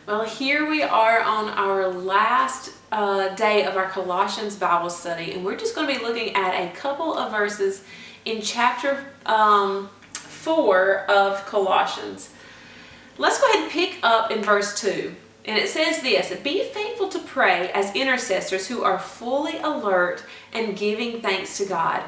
Well, here we are on our last day of our Colossians Bible Study, and we're just going to be looking at a couple of verses in chapter 4 of Colossians. Let's go ahead and pick up in verse 2. And it says this: "Be faithful to pray as intercessors who are fully alert and giving thanks to God."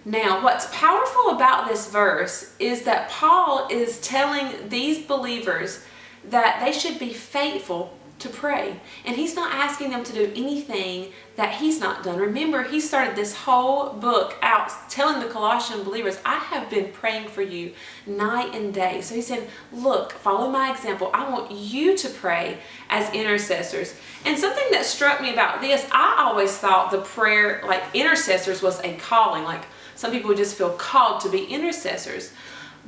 Now, what's powerful about this verse is that Paul is telling these believers that they should be faithful to pray. And he's not asking them to do anything that he's not done. Remember, he started this whole book out telling the Colossian believers, I have been praying for you night and day. So he said, look, follow my example. I want you to pray as intercessors. And something that struck me about this, I always thought the prayer, like intercessors, was a calling. Like some people would just feel called to be intercessors.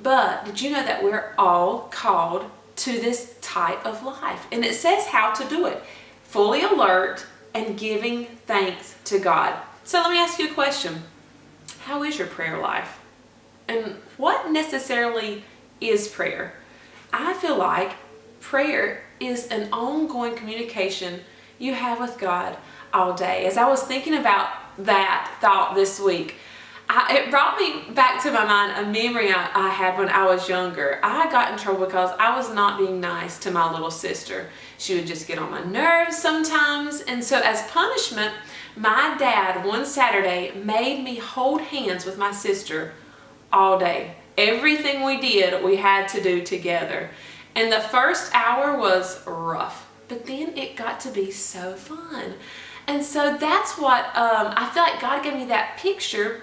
But did you know that we're all called to this type of life? And it says how to do it: fully alert and giving thanks to God. So let me ask you a question. How is your prayer life? And what necessarily is prayer? I feel like prayer is an ongoing communication you have with God all day. As I was thinking about that thought this week, it brought me back to my mind a memory I had when I was younger. I got in trouble because I was not being nice to my little sister. She would just get on my nerves sometimes. And so as punishment, my dad one Saturday made me hold hands with my sister all day. Everything we did, we had to do together. And the first hour was rough, but then it got to be so fun. And so that's what I feel like God gave me that picture,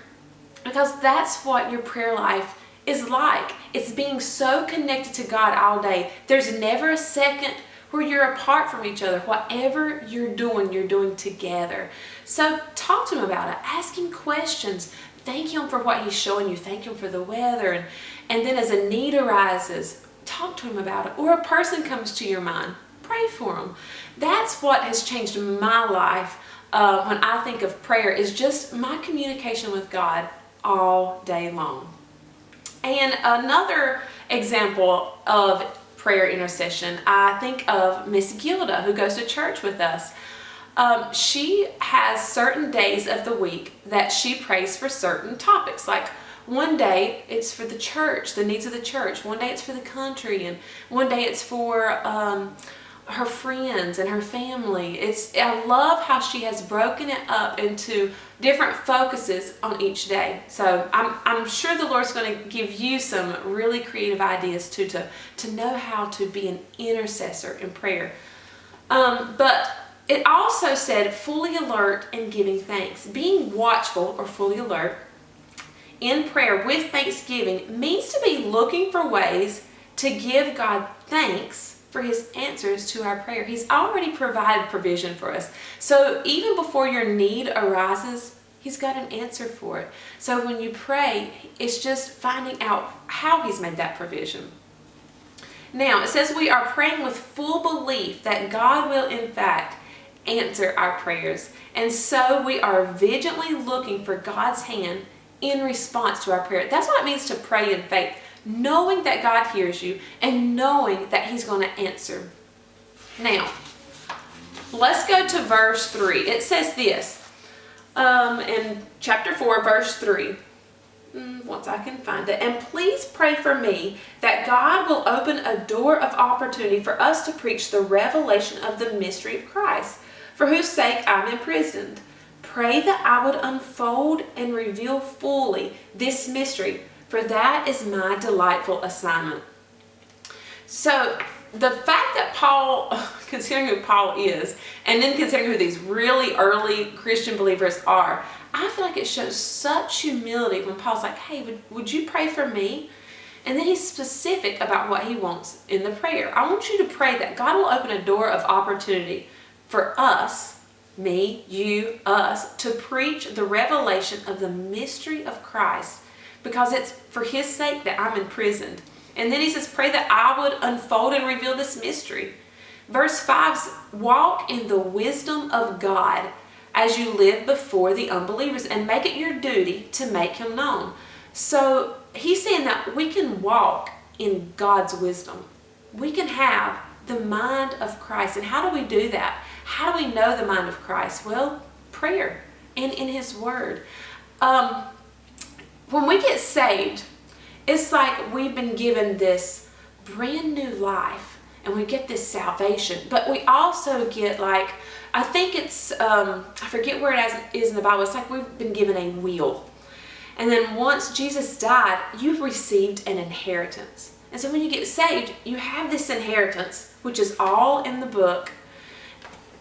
because that's what your prayer life is like. It's being so connected to God all day. There's never a second where you're apart from each other. Whatever you're doing together. So talk to him about it. Ask him questions. Thank him for what he's showing you. Thank him for the weather. And then as a need arises, talk to him about it. Or a person comes to your mind, pray for them. That's what has changed my life when I think of prayer, is just my communication with God all day long. And another example of prayer intercession, I think of Miss Gilda, who goes to church with us. She has certain days of the week that she prays for certain topics. Like one day it's for the church, the needs of the church. One day it's for the country, and one day it's for her friends and her family. I love how she has broken it up into different focuses on each day. So I'm sure the Lord's going to give you some really creative ideas too, to know how to be an intercessor in prayer. But it also said fully alert and giving thanks. Being watchful or fully alert in prayer with thanksgiving means to be looking for ways to give God thanks for his answers to our prayer. He's already provided provision for us. So even before your need arises, he's got an answer for it. So when you pray, it's just finding out how he's made that provision. Now, it says we are praying with full belief that God will in fact answer our prayers. And so we are vigilantly looking for God's hand in response to our prayer. That's what it means to pray in faith. Knowing that God hears you and knowing that he's going to answer. Now, let's go to verse 3. It says this in chapter 4, verse 3. Once I can find it. "And please pray for me that God will open a door of opportunity for us to preach the revelation of the mystery of Christ, for whose sake I'm imprisoned. Pray that I would unfold and reveal fully this mystery, for that is my delightful assignment." So the fact that Paul, considering who Paul is, and then considering who these really early Christian believers are, I feel like it shows such humility when Paul's like, hey, would you pray for me? And then he's specific about what he wants in the prayer. I want you to pray that God will open a door of opportunity for us, me, you, us, to preach the revelation of the mystery of Christ, because it's for his sake that I'm imprisoned. And then he says, pray that I would unfold and reveal this mystery. Verse 5 says, walk in the wisdom of God as you live before the unbelievers, and make it your duty to make him known. So he's saying that we can walk in God's wisdom. We can have the mind of Christ. And how do we do that? How do we know the mind of Christ? Well, prayer and in His Word. When we get saved, it's like we've been given this brand new life and we get this salvation. But we also get like, I think it's, I forget where it is in the Bible. It's like we've been given a wheel. And then once Jesus died, you've received an inheritance. And so when you get saved, you have this inheritance, which is all in the book.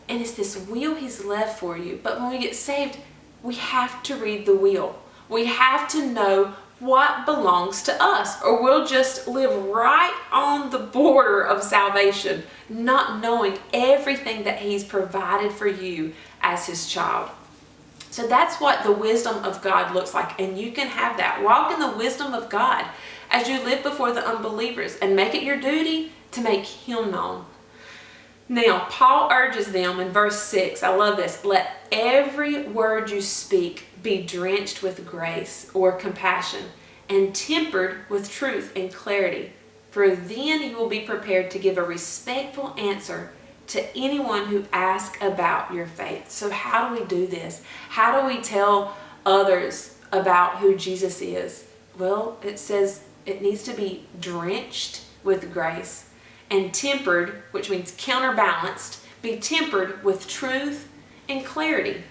And it's this wheel He's left for you. But when we get saved, we have to read the wheel. We have to know what belongs to us, or we'll just live right on the border of salvation, not knowing everything that He's provided for you as His child. So that's what the wisdom of God looks like, and you can have that. Walk in the wisdom of God as you live before the unbelievers, and make it your duty to make Him known. Now, Paul urges them in verse 6, I love this, let every word you speak be drenched with grace or compassion and tempered with truth and clarity, for then you will be prepared to give a respectful answer to anyone who asks about your faith. So how do we do this? How do we tell others about who Jesus is? Well, it says it needs to be drenched with grace and tempered, which means counterbalanced, be tempered with truth and clarity.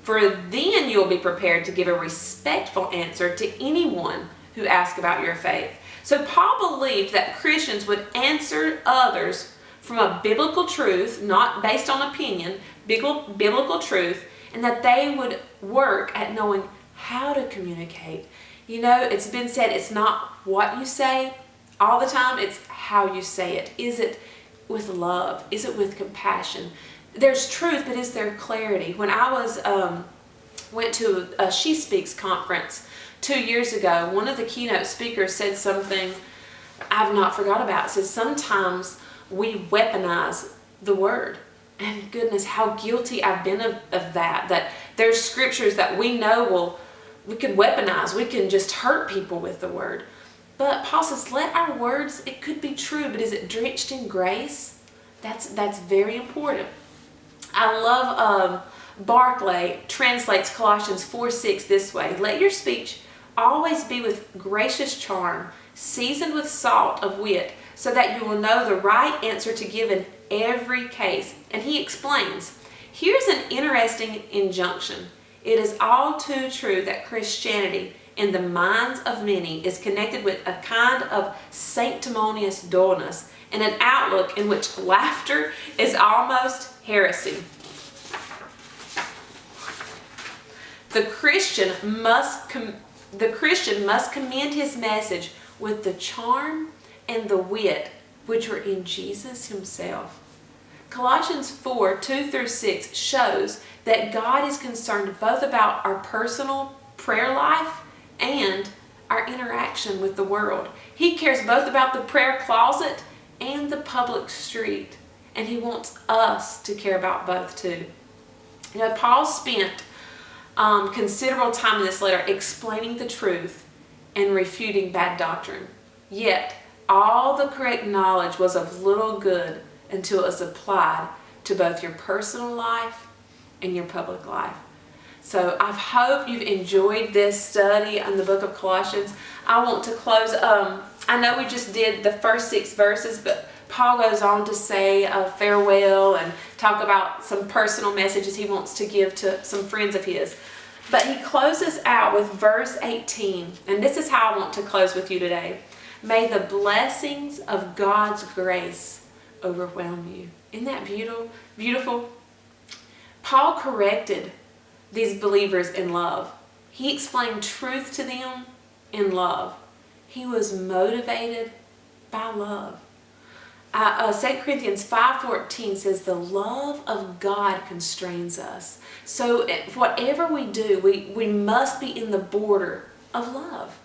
For then you'll be prepared to give a respectful answer to anyone who asks about your faith. So Paul believed that Christians would answer others from a biblical truth, not based on opinion, biblical truth, and that they would work at knowing how to communicate. You know, it's been said, it's not what you say all the time, it's how you say it. Is it with love? Is it with compassion? There's truth, but is there clarity? When I went to a She Speaks conference 2 years ago, one of the keynote speakers said something I've not forgot about. It says sometimes we weaponize the word. And goodness, how guilty I've been of that there's scriptures that we know we could weaponize. We can just hurt people with the word. But Paul says, let our words, it could be true, but is it drenched in grace? That's very important. I love Barclay translates Colossians 4:6 this way. Let your speech always be with gracious charm, seasoned with salt of wit, so that you will know the right answer to give in every case. And he explains, here's an interesting injunction. It is all too true that Christianity, in the minds of many, is connected with a kind of sanctimonious dullness and an outlook in which laughter is almost heresy. The Christian must commend his message with the charm and the wit which were in Jesus Himself. Colossians 4:2-6 shows that God is concerned both about our personal prayer life and our interaction with the world. He cares both about the prayer closet and the public street, and He wants us to care about both too. You know, Paul spent considerable time in this letter explaining the truth and refuting bad doctrine. Yet, all the correct knowledge was of little good until it was applied to both your personal life and your public life. So I hope you've enjoyed this study on the book of Colossians. I want to close. I know we just did the first 6 verses, but Paul goes on to say a farewell and talk about some personal messages he wants to give to some friends of his. But he closes out with verse 18, and this is how I want to close with you today. May the blessings of God's grace overwhelm you. Isn't that beautiful? Paul corrected these believers in love. He explained truth to them in love. He was motivated by love. 2 Corinthians 5:14 says the love of God constrains us. So whatever we do, we must be in the border of love.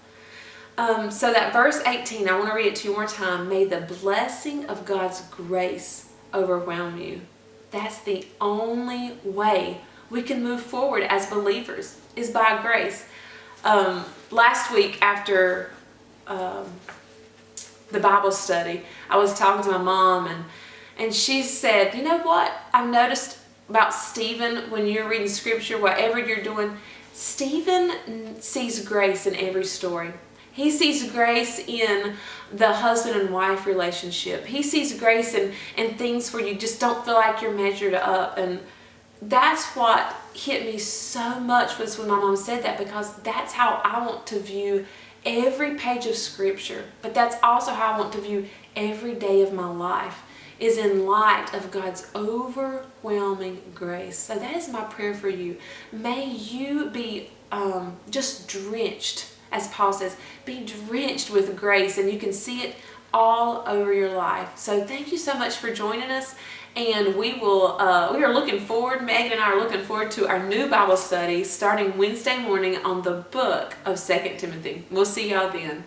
So that verse 18, I want to read it to you one more time. May the blessing of God's grace overwhelm you. That's the only way we can move forward as believers, is by grace. Last week after the Bible study, I was talking to my mom, and And she said, you know what I've noticed about Stephen when you're reading scripture, whatever you're doing, Stephen sees grace in every story. He sees grace in the husband and wife relationship. He sees grace in things where you just don't feel like you're measured up. And that's what hit me so much was when my mom said that, because that's how I want to view every page of scripture. But that's also how I want to view every day of my life, is in light of God's overwhelming grace. So that is my prayer for you. May you be just drenched, as Paul says, be drenched with grace, and you can see it all over your life. So thank you so much for joining us, and we are looking forward, Megan and I are looking forward to our new Bible study starting Wednesday morning on the book of 2 Timothy. We'll see y'all then.